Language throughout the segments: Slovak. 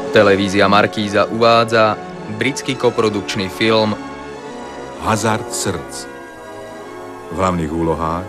Televízia Markíza uvádza britský koprodukčný film Hazard srdc. V hlavných úlohách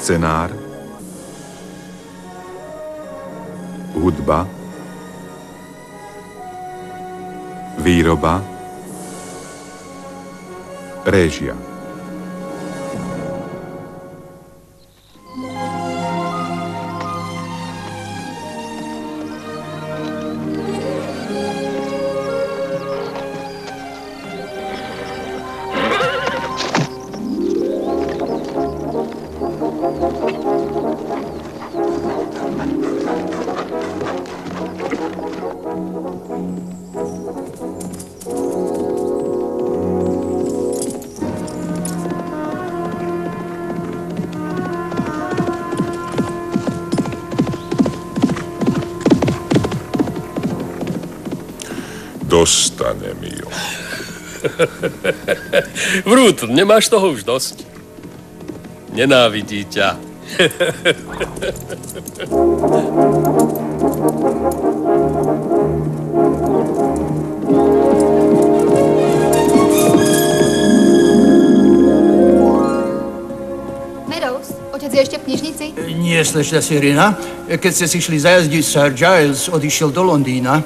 scenár, hudba, výroba, réžia. Dostanem ju. Vrút, nemáš toho už dosť? Nenávidí ťa. Meadows, otec je ešte v knižnici? Nie, slečna Serena. Keď ste si šli zajazdiť, Sir Giles odišiel do Londýna.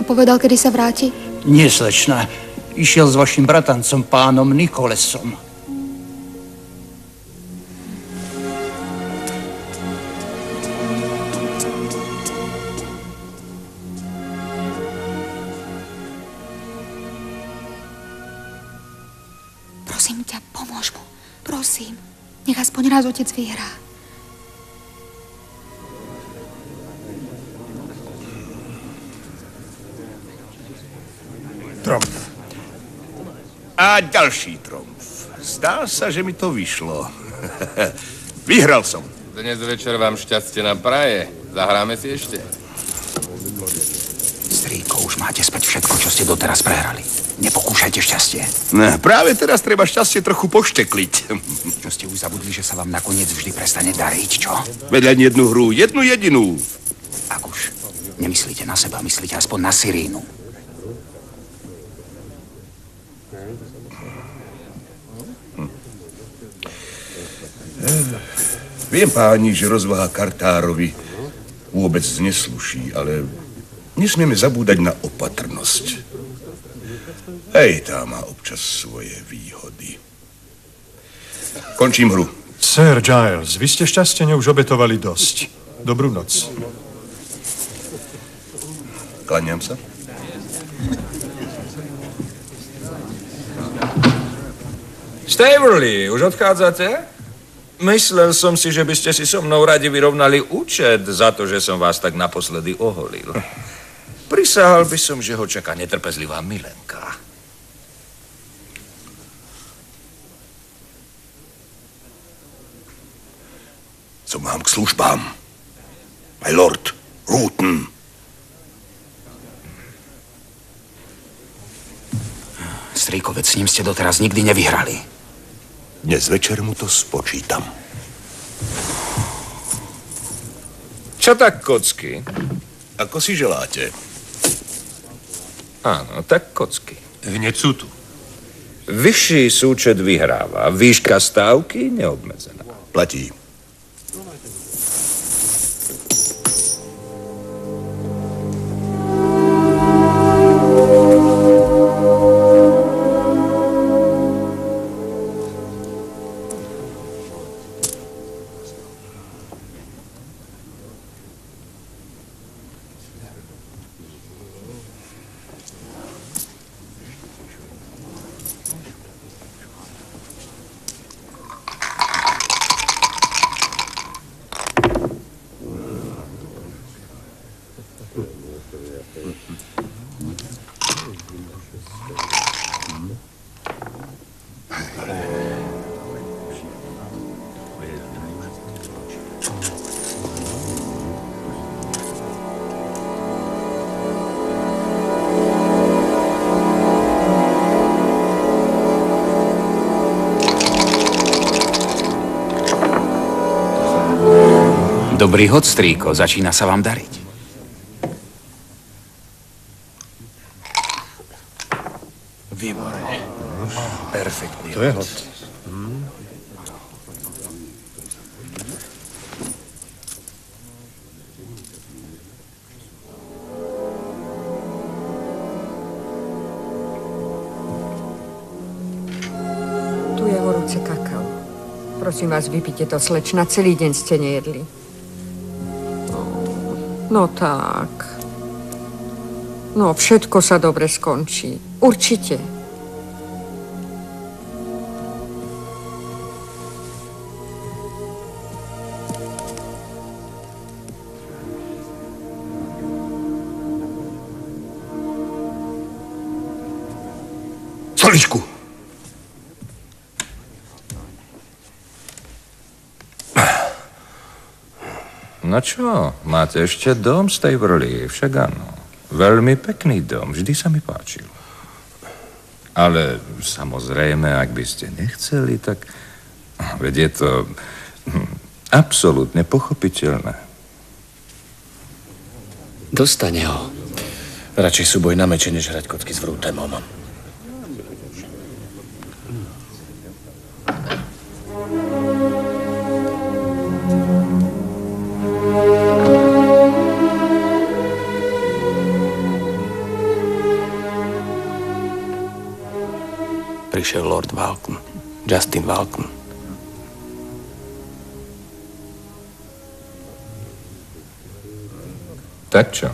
Povedal, kedy sa vráti? Nie, slečna. Išiel s vašim bratancom, pánom Nicholesom. Prosím ťa, pomôž mu. Prosím. Nech aspoň raz otec vyhrá. Tromf. A ďalší tromf. Zdá sa, že mi to vyšlo. Vyhral som. Dnes večer vám šťastie na praje. Zahráme si ešte. Strýko, už máte späť všetko, čo ste doteraz prehrali. Nepokúšajte šťastie. Ne, práve teraz treba šťastie trochu poštekliť. Čo ste už zabudli, že sa vám nakoniec vždy prestane dariť, čo? Veď len jednu hru, jednu jedinú. Ak už nemyslíte na seba, myslíte aspoň na Sirínu. Viem, páni, že rozvaha Kartárovi vôbec nesluší, ale nesmieme zabúdať na opatrnosť. Hej, tá má občas svoje výhody. Končím hru. Sir Giles, vy ste šťastene už obetovali dosť. Dobrú noc. Kláňam sa. Staverley, už odchádzate? Myslel som si, že by ste si so mnou radi vyrovnali účet za to, že som vás tak naposledy oholil. Prisahal by som, že ho čaká netrpezlivá milenka. Som vám k službám. My lord Ruton. Strýko, veď s ním ste doteraz nikdy nevyhrali. Dnes večer mu to spočítam. Čo tak kocky? Ako si želáte? Áno, tak kocky. Hneď sú tu. Vyšší súčet vyhráva, výška stávky neobmedzená. Platí. Dobrý hod, strýko, začína sa vám dariť. Výborné. Perfektný. To je hod. Tu je horúce kakao. Prosím vás, vypite to, slečna. Celý deň ste nejedli. No tak. No, všetko sa dobre skončí. Určite. Stoličku! No čo, máte ešte dom z tej vrly, však áno. Veľmi pekný dom, vždy sa mi páčil. Ale samozrejme, ak by ste nechceli, tak veď je to absolútne pochopiteľné. Dostane ho. Radšej súboj na meče, než hrať kocky s Vrútemom. Prišiel Lord Walton, Justin Walton. Tak čo?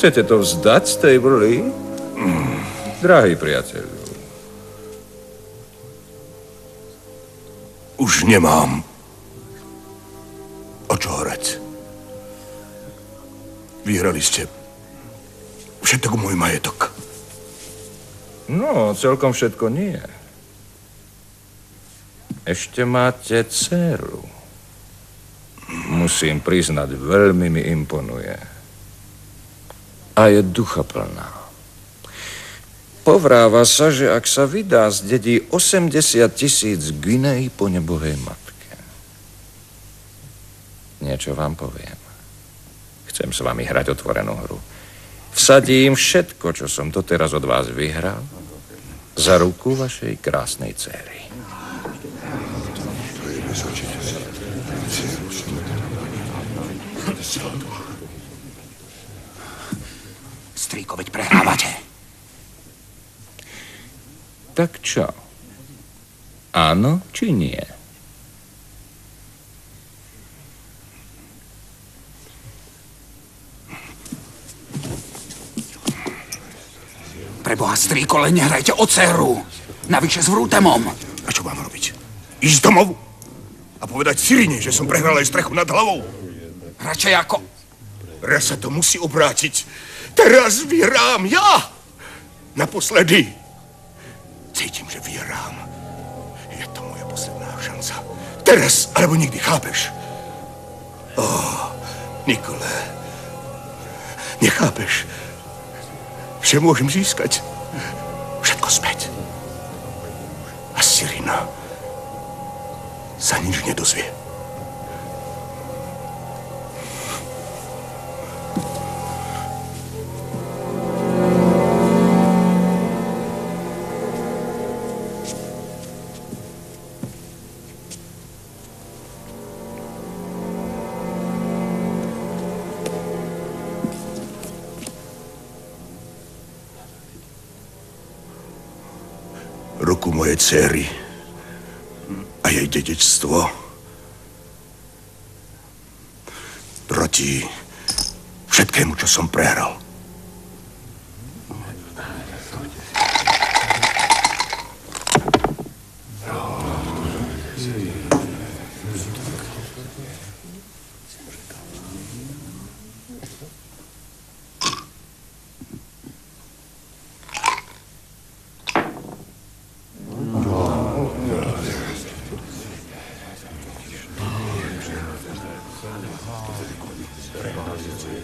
Chcete to vzdať z tej vrly? Drahý priateľ. Už nemám o čo hrať. Vyhrali ste všetok môj majetok. No, celkom všetko nie. Ešte máte dcéru. Musím priznať, veľmi mi imponuje. A je duchaplná. Povráva sa, že ak sa vydá, zdedí 80 000 guineí po nebohej matke. Niečo vám poviem. Chcem s vami hrať otvorenú hru. Vsadím všetko, čo som doteraz od vás vyhral, za ruku vašej krásnej dcéry. Strýko, veď prehrávate. Tak čo? Áno či nie? Preboha, strýko, len nehrajte o dceru. Navyše s Vrútemom. A čo mám robiť? Ísť domov? A povedať Cyrine, že som prehral aj strechu nad hlavou? Radšej ako... Raz sa to musí obrátiť. Teraz vyhrám ja! Naposledy. Cítim, že vyhrám. Je to moja posledná šanca. Teraz, alebo nikdy, chápeš? Nikole. Nechápeš, že môžem získať všetko späť. A Cyrina sa nič nedozvie. Ruku mojej dcery a jej dedičstvo proti všetkému, čo som prehral.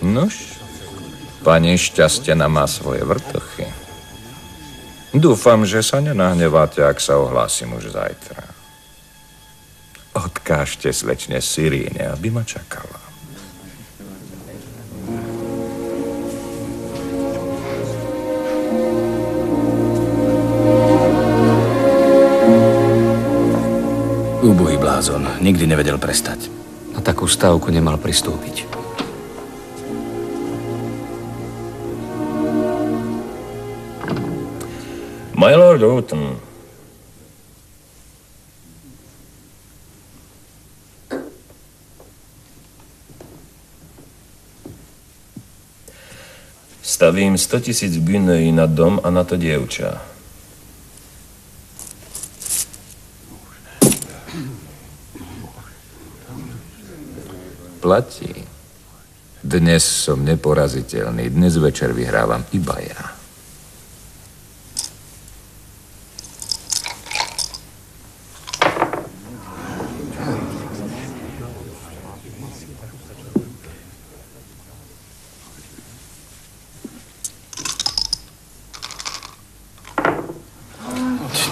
Nož, pani Šťastena má svoje vrtochy. Dúfam, že sa nenahneváte, ak sa ohlásim už zajtra. Odkážte slečne Siríne, aby ma čakala. Úbohý blázon, nikdy nevedel prestať. Na takú stávku nemal pristúpiť. My Lord Houghton. Stavím 100 000 guineí na dom a na to dievča. Platí. Dnes som neporaziteľný. Dnes večer vyhrávam iba ja.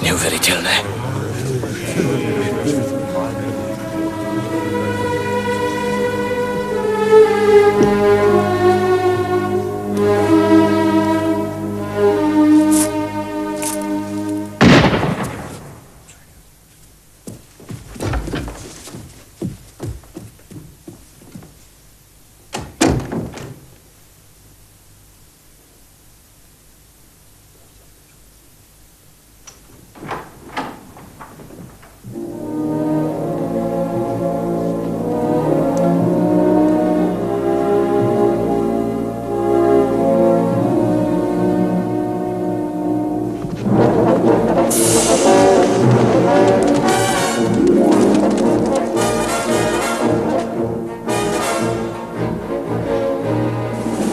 Neuveriteľné.